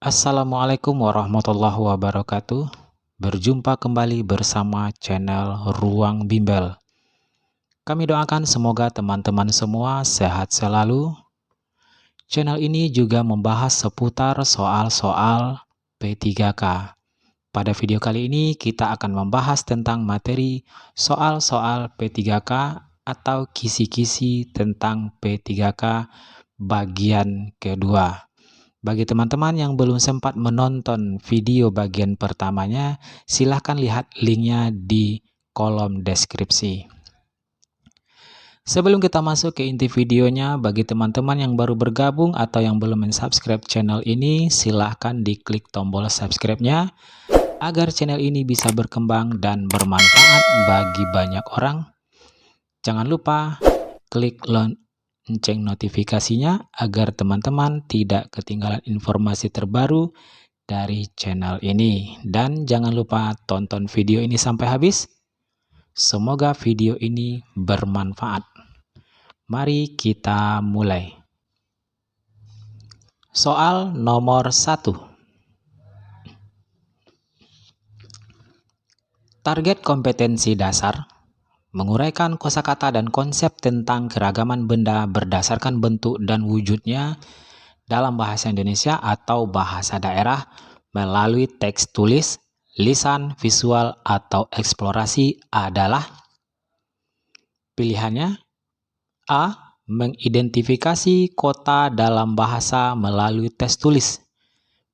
Assalamualaikum warahmatullahi wabarakatuh. Berjumpa kembali bersama channel Ruang Bimbel. Kami doakan semoga teman-teman semua sehat selalu. Channel ini juga membahas seputar soal-soal P3K. Pada video kali ini kita akan membahas tentang materi soal-soal P3K atau kisi-kisi tentang P3K bagian kedua. Bagi teman-teman yang belum sempat menonton video bagian pertamanya, silahkan lihat linknya di kolom deskripsi. Sebelum kita masuk ke inti videonya, bagi teman-teman yang baru bergabung atau yang belum mensubscribe channel ini, silahkan diklik tombol subscribe-nya agar channel ini bisa berkembang dan bermanfaat bagi banyak orang. Jangan lupa klik lonceng notifikasinya agar teman-teman tidak ketinggalan informasi terbaru dari channel ini. Dan jangan lupa tonton video ini sampai habis. Semoga video ini bermanfaat. Mari kita mulai. Soal nomor 1. Target kompetensi dasar menguraikan kosakata dan konsep tentang keragaman benda berdasarkan bentuk dan wujudnya dalam bahasa Indonesia atau bahasa daerah melalui teks tulis, lisan, visual, atau eksplorasi adalah pilihannya A. Mengidentifikasi kota dalam bahasa melalui teks tulis,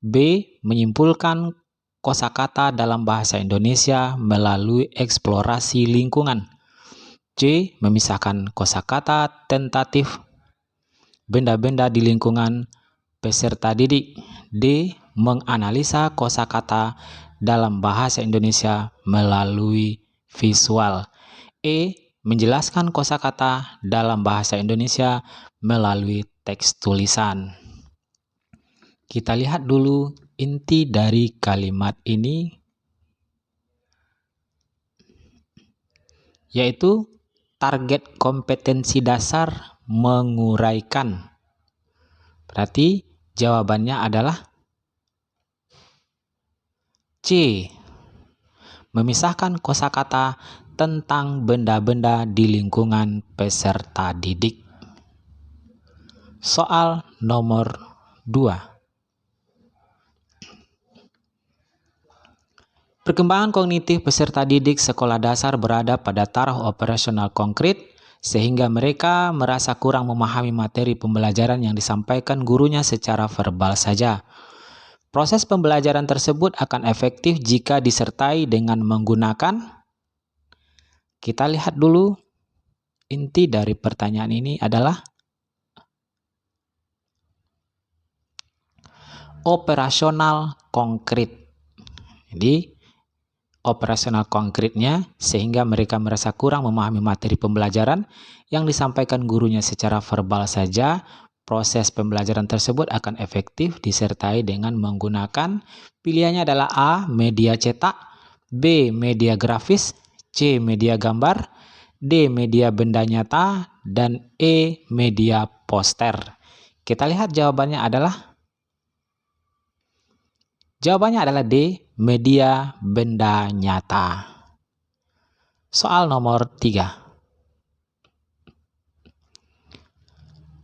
B. Menyimpulkan kosakata dalam bahasa Indonesia melalui eksplorasi lingkungan, C. Memisahkan kosakata tentatif benda-benda di lingkungan peserta didik, D. Menganalisa kosakata dalam bahasa Indonesia melalui visual, E. Menjelaskan kosakata dalam bahasa Indonesia melalui teks tulisan. Kita lihat dulu inti dari kalimat ini, yaitu target kompetensi dasar menguraikan. Berarti jawabannya adalah C. Memisahkan kosakata tentang benda-benda di lingkungan peserta didik. Soal nomor 2. Perkembangan kognitif peserta didik sekolah dasar berada pada taraf operasional konkret, sehingga mereka merasa kurang memahami materi pembelajaran yang disampaikan gurunya secara verbal saja. Proses pembelajaran tersebut akan efektif jika disertai dengan menggunakan. Kita lihat dulu inti dari pertanyaan ini adalah operasional konkret. Jadi operasional konkretnya sehingga mereka merasa kurang memahami materi pembelajaran yang disampaikan gurunya secara verbal saja. Proses pembelajaran tersebut akan efektif disertai dengan menggunakan. Pilihannya adalah A. Media cetak, B. Media grafis, C. Media gambar, D. Media benda nyata, dan E. Media poster. Kita lihat jawabannya adalah D. Media benda nyata. Soal nomor 3.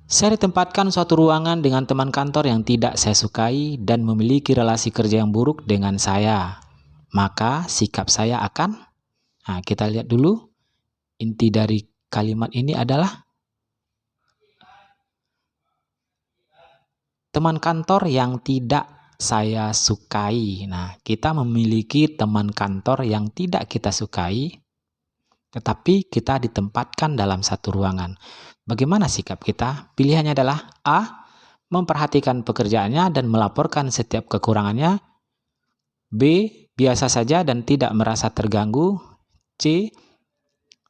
Saya ditempatkan suatu ruangan dengan teman kantor yang tidak saya sukai dan memiliki relasi kerja yang buruk dengan saya. Maka sikap saya akan... Nah, kita lihat dulu. Inti dari kalimat ini adalah teman kantor yang tidak saya sukai. Nah, kita memiliki teman kantor yang tidak kita sukai, tetapi kita ditempatkan dalam satu ruangan. Bagaimana sikap kita? Pilihannya adalah A. Memperhatikan pekerjaannya dan melaporkan setiap kekurangannya, B. Biasa saja dan tidak merasa terganggu, C.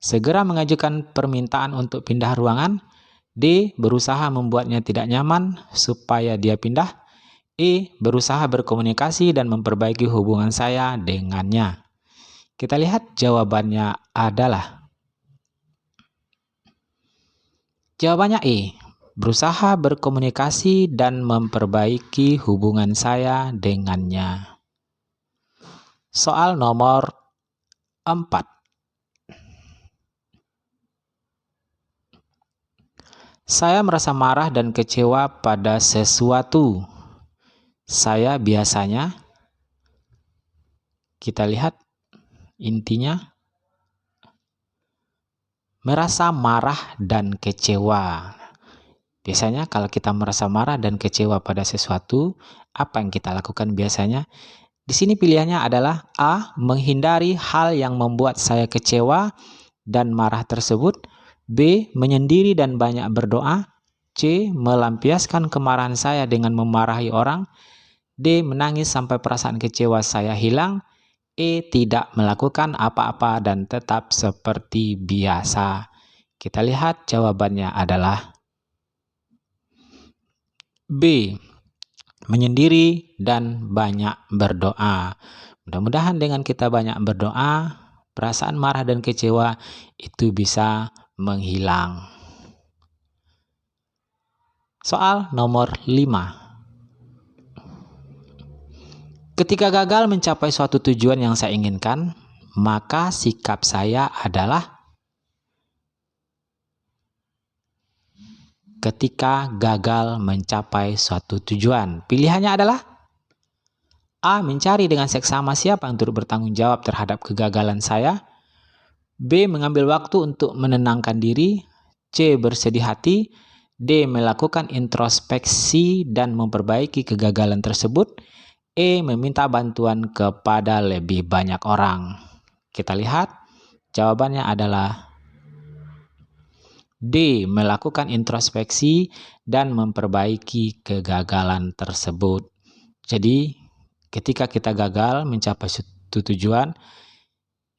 Segera mengajukan permintaan untuk pindah ruangan, D. Berusaha membuatnya tidak nyaman supaya dia pindah, E. Berusaha berkomunikasi dan memperbaiki hubungan saya dengannya. Kita lihat jawabannya adalah jawabannya E. berusaha berkomunikasi dan memperbaiki hubungan saya dengannya. Soal nomor 4. Saya merasa marah dan kecewa pada sesuatu. Saya biasanya, kita lihat intinya, merasa marah dan kecewa. Biasanya kalau kita merasa marah dan kecewa pada sesuatu, apa yang kita lakukan biasanya? Di sini pilihannya adalah A. Menghindari hal yang membuat saya kecewa dan marah tersebut. B. Menyendiri dan banyak berdoa. C. Melampiaskan kemarahan saya dengan memarahi orang. D. Menangis sampai perasaan kecewa saya hilang. E. Tidak melakukan apa-apa dan tetap seperti biasa. Kita lihat jawabannya adalah B. Menyendiri dan banyak berdoa. Mudah-mudahan dengan kita banyak berdoa, perasaan marah dan kecewa itu bisa menghilang. Soal nomor 5. Ketika gagal mencapai suatu tujuan yang saya inginkan, maka sikap saya adalah ketika gagal mencapai suatu tujuan. Pilihannya adalah A. Mencari dengan seksama siapa yang turut bertanggung jawab terhadap kegagalan saya. B. Mengambil waktu untuk menenangkan diri. C. Bersedih hati. D. Melakukan introspeksi dan memperbaiki kegagalan tersebut. E. Meminta bantuan kepada lebih banyak orang. Kita lihat jawabannya adalah D. Melakukan introspeksi dan memperbaiki kegagalan tersebut. Jadi ketika kita gagal mencapai suatu tujuan,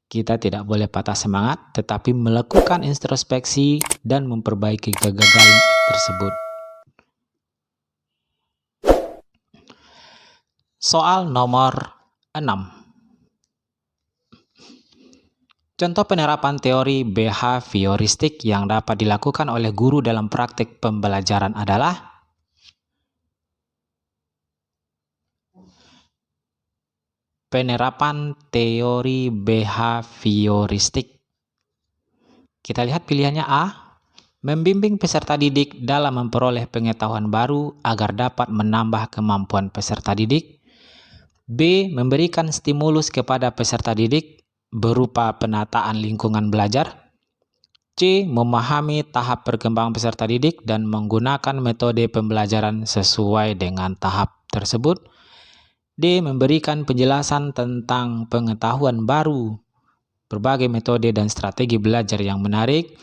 kita tidak boleh patah semangat, tetapi melakukan introspeksi dan memperbaiki kegagalan tersebut. Soal nomor 6. Contoh penerapan teori behavioristik yang dapat dilakukan oleh guru dalam praktik pembelajaran adalah penerapan teori behavioristik. Kita lihat pilihannya A. Membimbing peserta didik dalam memperoleh pengetahuan baru agar dapat menambah kemampuan peserta didik. B. Memberikan stimulus kepada peserta didik berupa penataan lingkungan belajar. C. Memahami tahap perkembangan peserta didik dan menggunakan metode pembelajaran sesuai dengan tahap tersebut. D. Memberikan penjelasan tentang pengetahuan baru, berbagai metode dan strategi belajar yang menarik.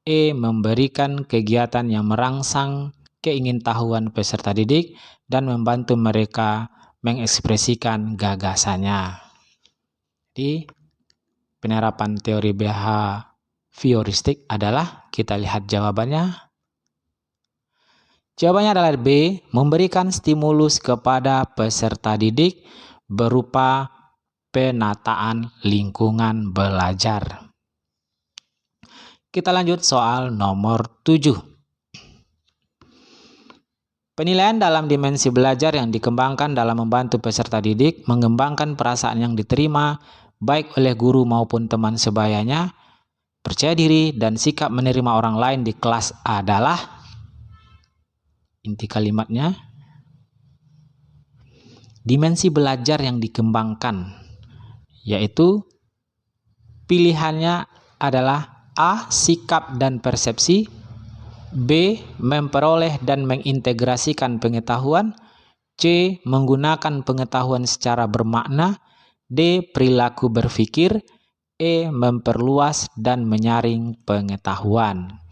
E. Memberikan kegiatan yang merangsang keingintahuan peserta didik dan membantu mereka mengekspresikan gagasannya. Jadi, penerapan teori behavioristik adalah, kita lihat jawabannya. Jawabannya adalah B. Memberikan stimulus kepada peserta didik berupa penataan lingkungan belajar. Kita lanjut soal nomor 7. Penilaian dalam dimensi belajar yang dikembangkan dalam membantu peserta didik mengembangkan perasaan yang diterima baik oleh guru maupun teman sebayanya, percaya diri, dan sikap menerima orang lain di kelas adalah, inti kalimatnya, dimensi belajar yang dikembangkan, yaitu pilihannya adalah A. Sikap dan persepsi. B. Memperoleh dan mengintegrasikan pengetahuan. C. Menggunakan pengetahuan secara bermakna. D. Perilaku berpikir. E. Memperluas dan menyaring pengetahuan.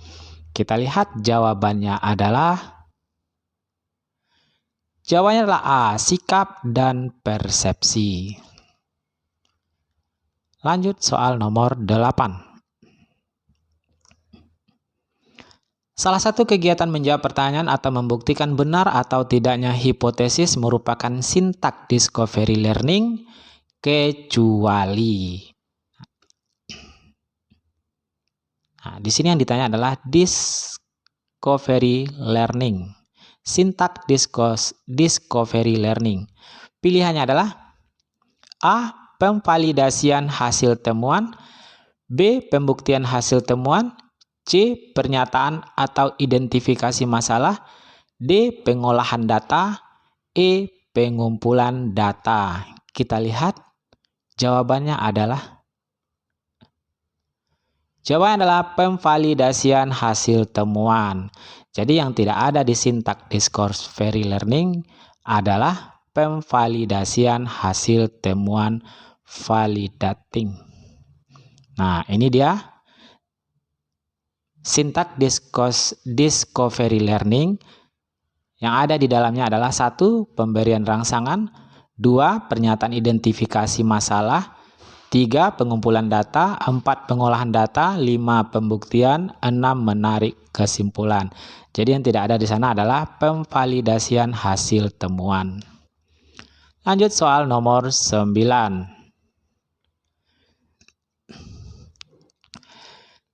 Kita lihat jawabannya adalah, jawabannya adalah A. Sikap dan persepsi. Lanjut soal nomor 8. Salah satu kegiatan menjawab pertanyaan atau membuktikan benar atau tidaknya hipotesis merupakan sintak discovery learning, kecuali. Nah, di sini yang ditanya adalah discovery learning. Sintak discovery learning. Pilihannya adalah A. Pemvalidasian hasil temuan, B. Pembuktian hasil temuan, C. Pernyataan atau identifikasi masalah, D. Pengolahan data, E. Pengumpulan data. Kita lihat jawabannya adalah pemvalidasian hasil temuan. Jadi yang tidak ada di sintak discovery learning adalah pemvalidasian hasil temuan, validating. Nah, ini dia sintak discovery learning. Yang ada di dalamnya adalah 1. Pemberian rangsangan, 2. Pernyataan identifikasi masalah, 3. Pengumpulan data, 4. Pengolahan data, 5. Pembuktian, 6. Menarik kesimpulan. Jadi yang tidak ada di sana adalah pemvalidasian hasil temuan. Lanjut soal nomor 9.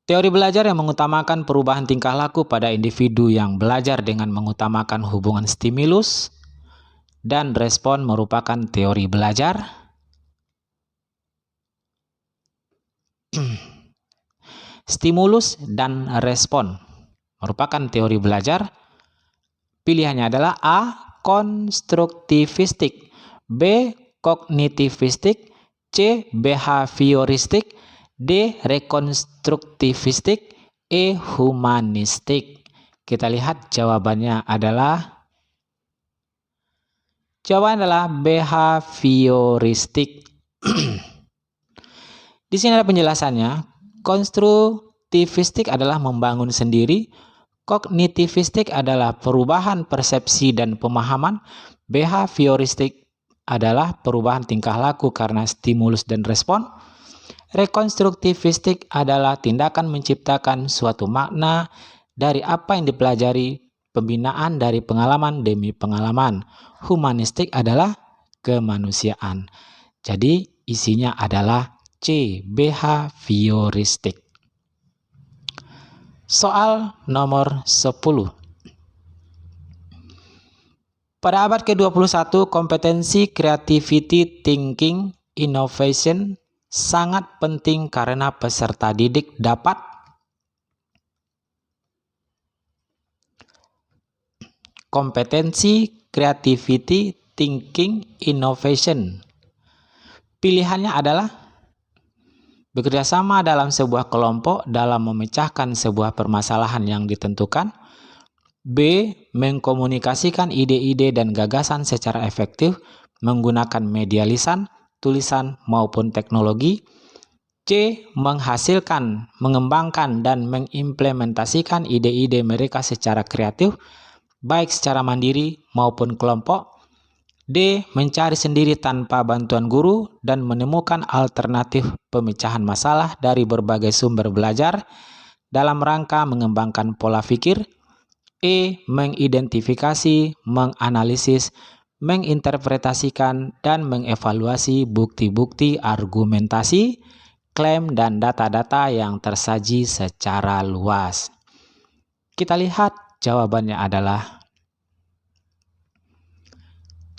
Teori belajar yang mengutamakan perubahan tingkah laku pada individu yang belajar dengan mengutamakan hubungan stimulus dan respon merupakan teori belajar. Stimulus dan respon merupakan teori belajar. Pilihannya adalah A. Konstruktivistik, B. Kognitivistik, C. Behavioristik, D. Rekonstruktivistik, E. Humanistik. Kita lihat jawabannya adalah behavioristik. Di sini ada penjelasannya. Konstruktivistik adalah membangun sendiri, kognitivistik adalah perubahan persepsi dan pemahaman, behavioristik adalah perubahan tingkah laku karena stimulus dan respon, rekonstruktivistik adalah tindakan menciptakan suatu makna dari apa yang dipelajari, pembinaan dari pengalaman demi pengalaman, humanistik adalah kemanusiaan. Jadi isinya adalah C. Behavioristik. Soal nomor 10. Pada abad ke-21, kompetensi creativity thinking innovation sangat penting karena peserta didik dapat kompetensi creativity thinking innovation. Pilihannya adalah bekerjasama dalam sebuah kelompok dalam memecahkan sebuah permasalahan yang ditentukan, B. Mengkomunikasikan ide-ide dan gagasan secara efektif menggunakan media lisan, tulisan, maupun teknologi, C. Menghasilkan, mengembangkan, dan mengimplementasikan ide-ide mereka secara kreatif, baik secara mandiri maupun kelompok, D. Mencari sendiri tanpa bantuan guru dan menemukan alternatif pemecahan masalah dari berbagai sumber belajar dalam rangka mengembangkan pola pikir, E. Mengidentifikasi, menganalisis, menginterpretasikan, dan mengevaluasi bukti-bukti argumentasi, klaim, dan data-data yang tersaji secara luas. Kita lihat jawabannya adalah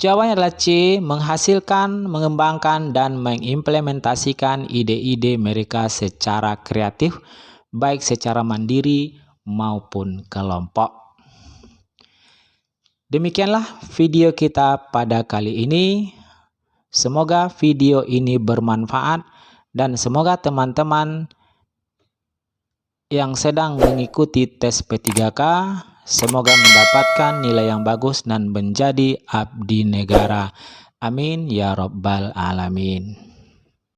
C. Menghasilkan, mengembangkan, dan mengimplementasikan ide-ide mereka secara kreatif, baik secara mandiri maupun kelompok. Demikianlah video kita pada kali ini. Semoga video ini bermanfaat dan semoga teman-teman yang sedang mengikuti tes P3K semoga mendapatkan nilai yang bagus dan menjadi abdi negara. Amin ya Rabbal Alamin.